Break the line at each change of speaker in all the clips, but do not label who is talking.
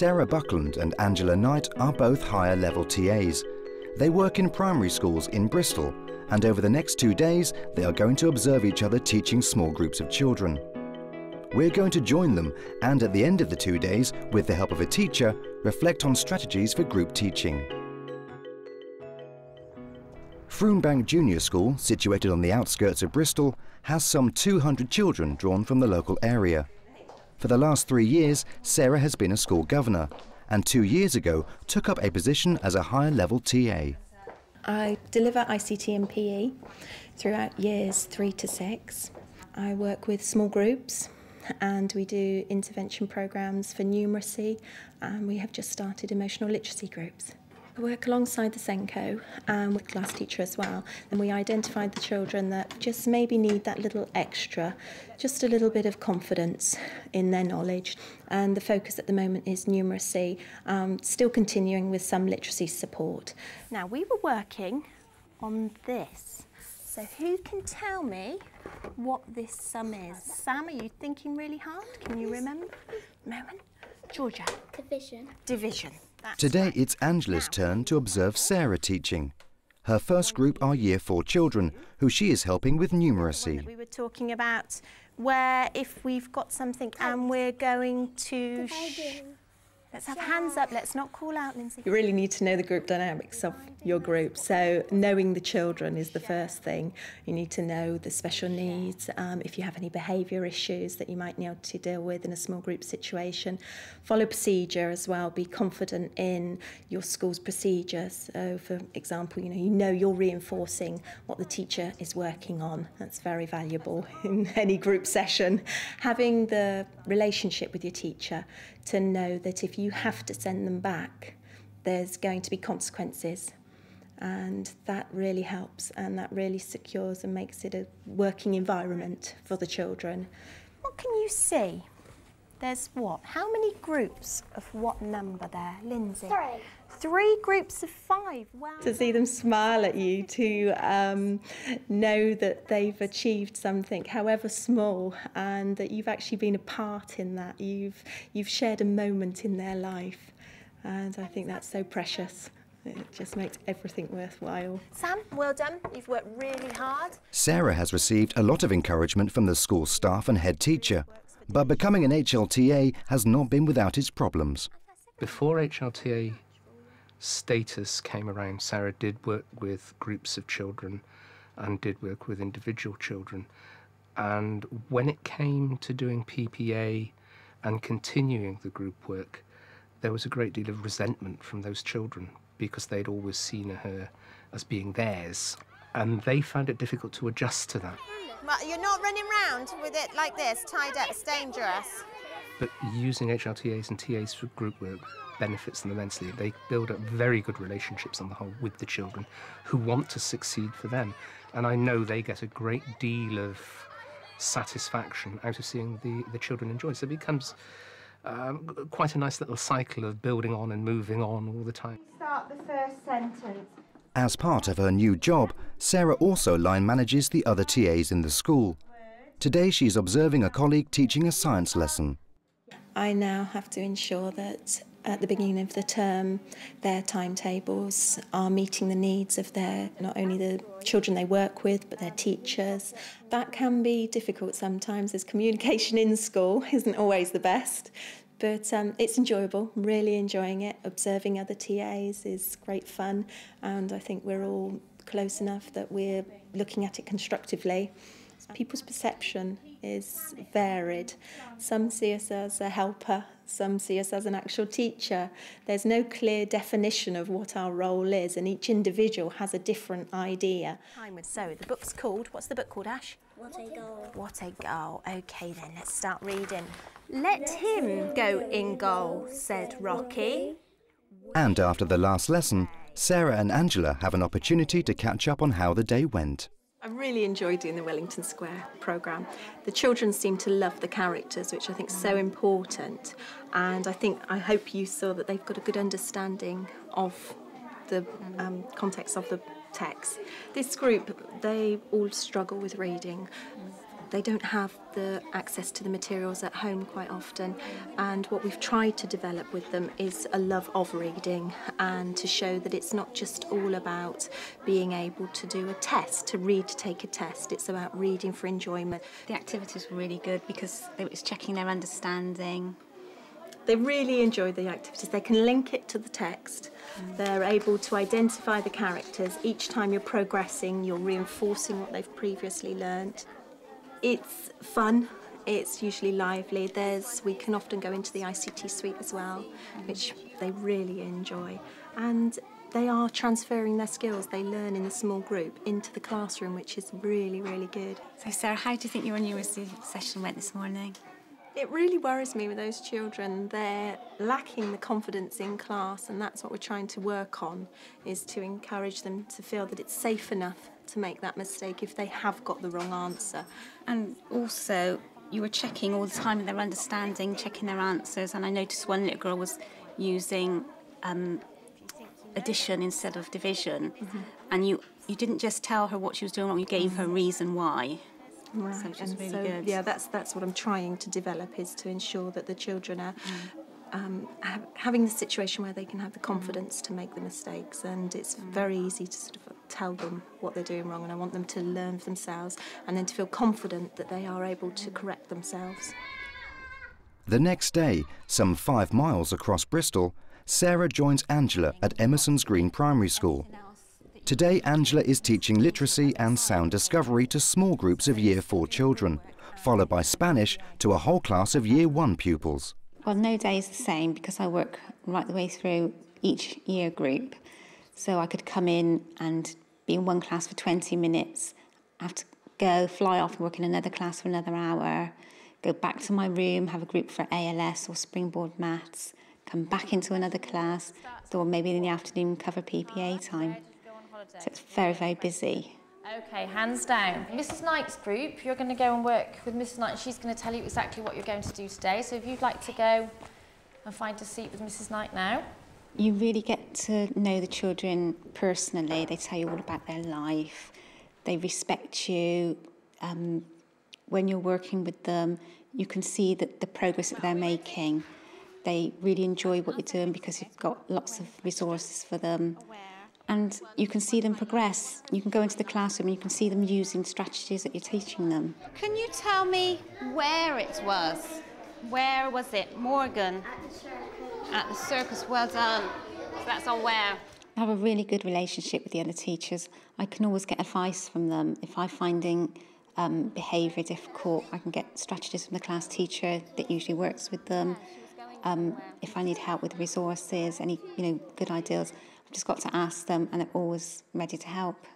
Sarah Buckland and Angela Knight are both higher level TAs. They work in primary schools in Bristol, and over the next 2 days they are going to observe each other teaching small groups of children. We're going to join them and at the end of the 2 days, with the help of a teacher, reflect on strategies for group teaching. Froombank Junior School, situated on the outskirts of Bristol, has some 200 children drawn from the local area. For the last 3 years, Sarah has been a school governor, and 2 years ago took up a position as a higher level TA.
I deliver ICT and PE throughout years 3 to 6. I work with small groups and we do intervention programmes for numeracy, and we have just started emotional literacy groups. I work alongside the Senko and with class teacher as well, and we identified the children that just maybe need that little extra, just a little bit of confidence in their knowledge. And the focus at the moment is numeracy, still continuing with some literacy support. Now, we were working on this. So who can tell me what this sum is? Sam, are you thinking really hard? Can you remember? Moment. Georgia?
Division.
Division.
Today it's Angela's turn to observe Sarah teaching. Her first group are Year 4 children, who she is helping with numeracy.
We were talking about where if we've got something and we're going to... Let's have hands up, let's not call out, Lindsay. You really need to know the group dynamics of your group. So knowing the children is the first thing. You need to know the special needs, if you have any behaviour issues that you might need to deal with in a small group situation. Follow procedure as well, be confident in your school's procedures. So for example, you know you're reinforcing what the teacher is working on. That's very valuable in any group session. Having the relationship with your teacher to know that if you have to send them back, there's going to be consequences, and that really helps, and that really secures and makes it a working environment for the children. What can you see? There's what? How many groups of what number there, Lindsay?
3.
3 groups of 5. Wow. To see them smile at you, to know that they've achieved something, however small, and that you've actually been a part in that. You've shared a moment in their life, and I think that's so precious. It just makes everything worthwhile. Sam, well done. You've worked really hard.
Sarah has received a lot of encouragement from the school staff and head teacher, but becoming an HLTA has not been without its problems.
Before HLTA status came around, Sarah did work with groups of children and did work with individual children. And when it came to doing PPA and continuing the group work, there was a great deal of resentment from those children because they'd always seen her as being theirs, and they found it difficult to adjust to that.
But you're not running around with it like this, tied up. It's dangerous.
But using HLTAs and TAs for group work benefits them immensely. They build up very good relationships on the whole with the children who want to succeed for them. And I know they get a great deal of satisfaction out of seeing the children enjoy. So it becomes quite a nice little cycle of building on and moving on all the time.
Start the first sentence.
As part of her new job, Sarah also line manages the other TAs in the school. Today she's observing a colleague teaching a science lesson.
I now have to ensure that at the beginning of the term their timetables are meeting the needs of not only the children they work with but their teachers. That can be difficult sometimes, as communication in school isn't always the best. But it's enjoyable, I'm really enjoying it. Observing other TAs is great fun, and I think we're all close enough that we're looking at it constructively. People's perception is varied. Some see us as a helper, some see us as an actual teacher. There's no clear definition of what our role is, and each individual has a different idea. So the book's called, what's the book called, Ash?
What a goal.
What a goal. OK then, let's start reading. Let him go in goal, said Rocky.
And after the last lesson, Sarah and Angela have an opportunity to catch up on how the day went.
I really enjoyed doing the Wellington Square programme. The children seem to love the characters, which I think is so important. And I hope you saw that they've got a good understanding of the context of the text. This group, they all struggle with reading. They don't have the access to the materials at home quite often, and what we've tried to develop with them is a love of reading, and to show that it's not just all about being able to do a test, to read to take a test. It's about reading for enjoyment.
The activities were really good because it was checking their understanding.
They really enjoy the activities. They can link it to the text. They're able to identify the characters. Each time you're progressing, you're reinforcing what they've previously learnt. It's fun. It's usually lively. We can often go into the ICT suite as well, which they really enjoy. And they are transferring their skills they learn in the small group into the classroom, which is really, really good.
So, Sarah, how do you think your numeracy session went this morning?
It really worries me with those children. They're lacking the confidence in class, and that's what we're trying to work on, is to encourage them to feel that it's safe enough to make that mistake if they have got the wrong answer.
And also, you were checking all the time their understanding, checking their answers, and I noticed one little girl was using addition instead of division, and you didn't just tell her what she was doing wrong, you gave her a reason why.
Right.
So, which is really good.
Yeah, that's what I'm trying to develop, is to ensure that the children are having the situation where they can have the confidence to make the mistakes, and it's very easy to sort of tell them what they're doing wrong, and I want them to learn for themselves and then to feel confident that they are able to correct themselves.
The next day, some 5 miles across Bristol, Sarah joins Angela at Emerson's Green Primary School. Today, Angela is teaching literacy and sound discovery to small groups of Year 4 children, followed by Spanish to a whole class of Year 1 pupils.
Well, no day is the same because I work right the way through each year group. So I could come in and be in one class for 20 minutes, have to go, fly off and work in another class for another hour, go back to my room, have a group for ALS or Springboard Maths, come back into another class, or maybe in the afternoon cover PPA time. So it's very, very busy.
OK, hands down. Mrs Knight's group, you're going to go and work with Mrs Knight. She's going to tell you exactly what you're going to do today. So if you'd like to go and find a seat with Mrs Knight now.
You really get to know the children personally. They tell you all about their life. They respect you. When you're working with them, you can see that the progress that they're making. They really enjoy what you're doing because you've got lots of resources for them. And you can see them progress. You can go into the classroom and you can see them using strategies that you're teaching them.
Can you tell me where it was? Where was it? Morgan? At the circus. Well done. So that's on where?
I have a really good relationship with the other teachers. I can always get advice from them. If I'm finding behaviour difficult, I can get strategies from the class teacher that usually works with them. If I need help with resources, any good ideas, I've just got to ask them, and they're always ready to help.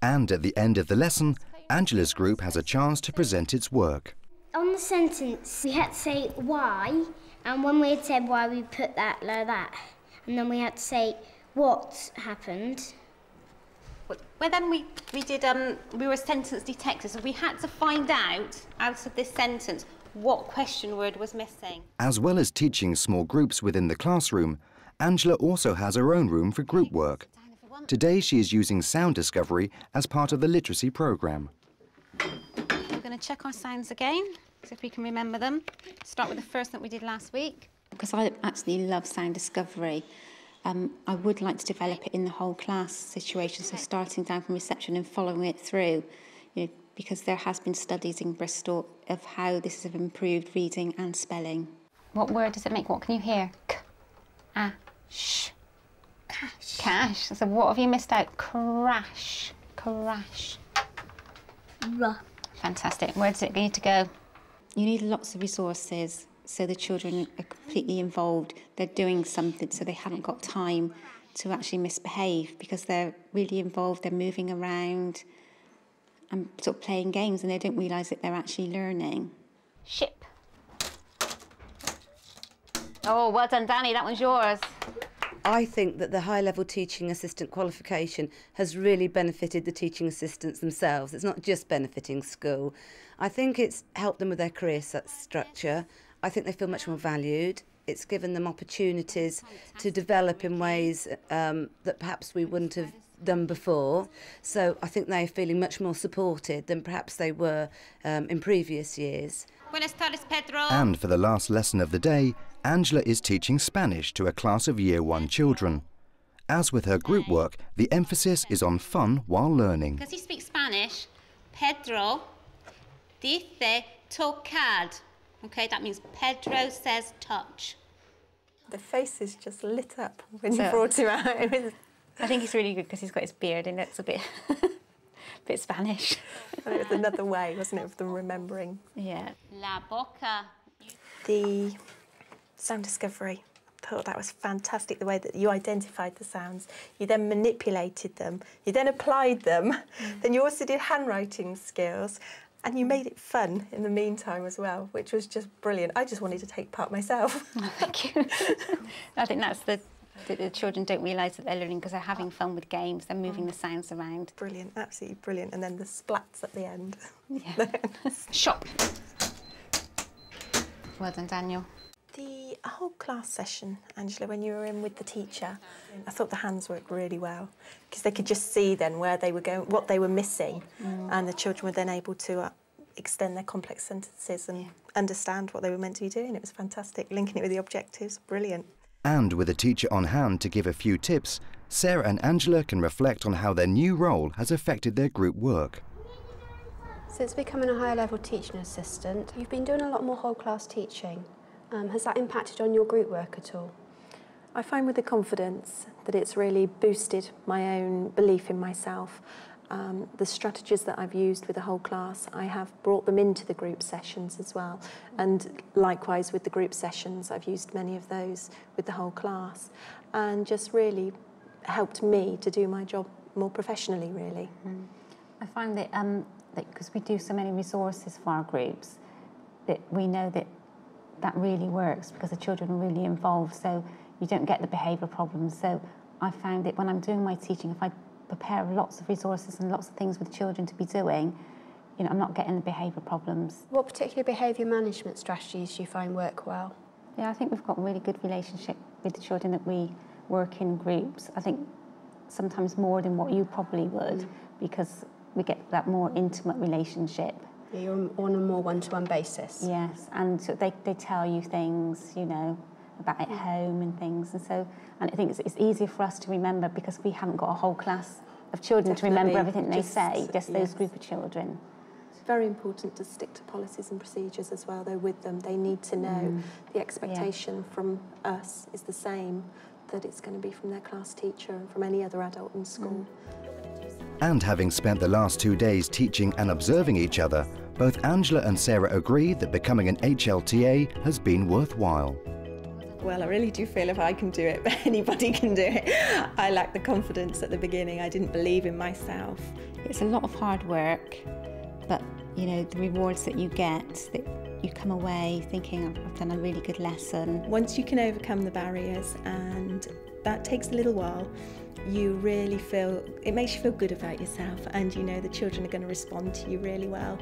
And at the end of the lesson, Angela's group has a chance to present its work.
On the sentence, we had to say why, and when we had said why, we put that like that. And then we had to say what happened.
Well, then we were sentence detectors, so we had to find out of this sentence what question word was missing.
As well as teaching small groups within the classroom, Angela also has her own room for group work. Today she is using sound discovery as part of the literacy programme.
We're going to check our sounds again, see if we can remember them. Start with the first that we did last week.
Because I actually love sound discovery, I would like to develop it in the whole class situation, so starting down from reception and following it through, because there has been studies in Bristol of how this has improved reading and spelling.
What word does it make? What can you hear? Sh. Cash. Cash. So what have you missed out? Crash. Crash. Fantastic. Where does it need to go?
You need lots of resources so the children are completely involved. They're doing something, so they haven't got time to actually misbehave because they're really involved. They're moving around and sort of playing games, and they don't realise that they're actually learning.
Ship. Oh, well done, Danny. That one's yours.
I think that the high-level teaching assistant qualification has really benefited the teaching assistants themselves. It's not just benefiting school. I think it's helped them with their career structure. I think they feel much more valued. It's given them opportunities to develop in ways that perhaps we wouldn't have done before. So I think they're feeling much more supported than perhaps they were in previous years.
Buenas tardes, Pedro.
And for the last lesson of the day, Angela is teaching Spanish to a class of Year 1 children. As with her group work, the emphasis is on fun while learning.
Because he speaks Spanish, Pedro dice tocar. Okay, that means Pedro says touch.
The face is just lit up when you brought him out.
I think it's really good because he's got his beard and it's a bit, bit Spanish.
And it was another way, wasn't it, of them remembering?
Yeah.
La boca.
The sound discovery. I thought that was fantastic, the way that you identified the sounds. You then manipulated them, you then applied them, then you also did handwriting skills, and you made it fun in the meantime as well, which was just brilliant. I just wanted to take part myself.
Oh, thank you. I think that's the children don't realise that they're learning because they're having fun with games, they're moving the sounds around.
Brilliant, absolutely brilliant. And then the splats at the end.
Yeah. Shop. Well done, Daniel.
The whole class session, Angela, when you were in with the teacher, I thought the hands worked really well because they could just see then where they were going, what they were missing, and the children were then able to extend their complex sentences and understand what they were meant to be doing. It was fantastic, linking it with the objectives, brilliant.
And with a teacher on hand to give a few tips, Sarah and Angela can reflect on how their new role has affected their group work.
Since becoming a higher level teaching assistant, you've been doing a lot more whole class teaching. Has that impacted on your group work at all?
I find with the confidence that it's really boosted my own belief in myself. The strategies that I've used with the whole class, I have brought them into the group sessions as well. And likewise with the group sessions, I've used many of those with the whole class and just really helped me to do my job more professionally, really.
I find that because we do so many resources for our groups, that we know that really works because the children are really involved, so you don't get the behavioural problems. So I found that when I'm doing my teaching, if I prepare lots of resources and lots of things with children to be doing, you know, I'm not getting the behavioural problems.
What particular behaviour management strategies do you find work well?
Yeah, I think we've got a really good relationship with the children that we work in groups. I think sometimes more than what you probably would, because we get that more intimate relationship.
Yeah, you're on a more one-to-one basis.
Yes, and so they tell you things, you know, about at home and things, and I think it's easier for us to remember because we haven't got a whole class of children to remember everything they say, just those group of children.
It's very important to stick to policies and procedures as well, though, with them. They need to know the expectation from us is the same that it's going to be from their class teacher and from any other adult in school.
And having spent the last 2 days teaching and observing each other, both Angela and Sarah agree that becoming an HLTA has been worthwhile.
Well, I really do feel if I can do it, anybody can do it. I lacked the confidence at the beginning. I didn't believe in myself.
It's a lot of hard work, but, you know, the rewards that you get, that you come away thinking, I've done a really good lesson.
Once you can overcome the barriers, and that takes a little while, you really feel, it makes you feel good about yourself, and you know the children are going to respond to you really well.